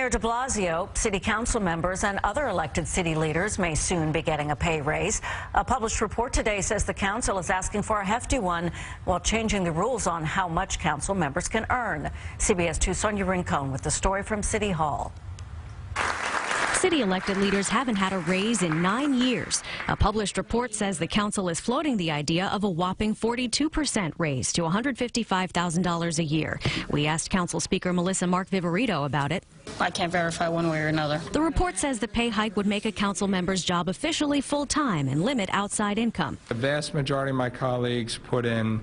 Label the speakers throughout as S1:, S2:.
S1: Mayor de Blasio, city council members, and other elected city leaders may soon be getting a pay raise. A published report today says the council is asking for a hefty one while changing the rules on how much council members can earn. CBS 2's Sonia Rincon with the story from City Hall.
S2: City elected leaders haven't had a raise in 9 years. A published report says the council is floating the idea of a whopping 42% raise to $155,000 a year. We asked Council Speaker Melissa Mark Viverito about it.
S3: I can't verify one way or another.
S2: The report says the pay hike would make a council member's job officially full-time and limit outside income.
S4: The vast majority of my colleagues put in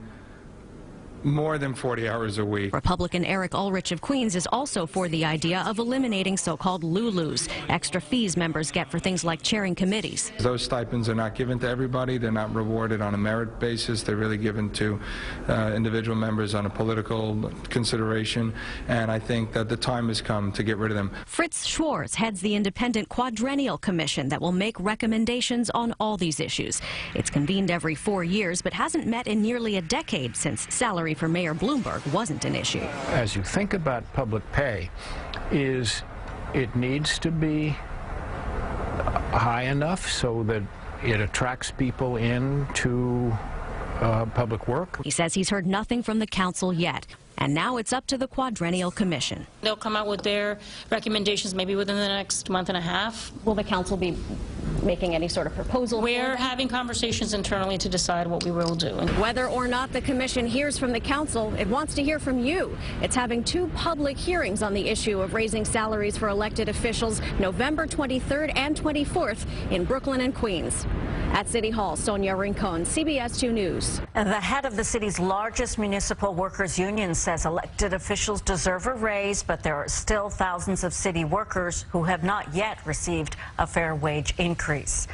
S4: more than 40 hours a week.
S2: Republican Eric Ulrich of Queens is also for the idea of eliminating so-called Lulus, extra fees members get for things like chairing committees.
S4: Those stipends are not given to everybody. They're not rewarded on a merit basis. They're really given to individual members on a political consideration, and I think that the time has come to get rid of them.
S2: Fritz Schwarz heads the independent quadrennial commission that will make recommendations on all these issues. It's convened every 4 years but hasn't met in nearly a decade since salary for Mayor Bloomberg wasn't an issue.
S5: As you think about public pay, it needs to be high enough so that it attracts people into public work.
S2: He says he's heard nothing from the council yet, and now it's up to the quadrennial commission.
S3: They'll come out with their recommendations maybe within the next month and a half.
S2: Will the council be making any sort of proposal?
S3: We're having conversations internally to decide what we will do.
S2: Whether or not the commission hears from the council, it wants to hear from you. It's having 2 public hearings on the issue of raising salaries for elected officials November 23rd and 24th in Brooklyn and Queens. At City Hall, Sonia Rincon, CBS 2 News.
S1: And the head of the city's largest municipal workers union says elected officials deserve a raise, but there are still thousands of city workers who have not yet received a fair wage increase.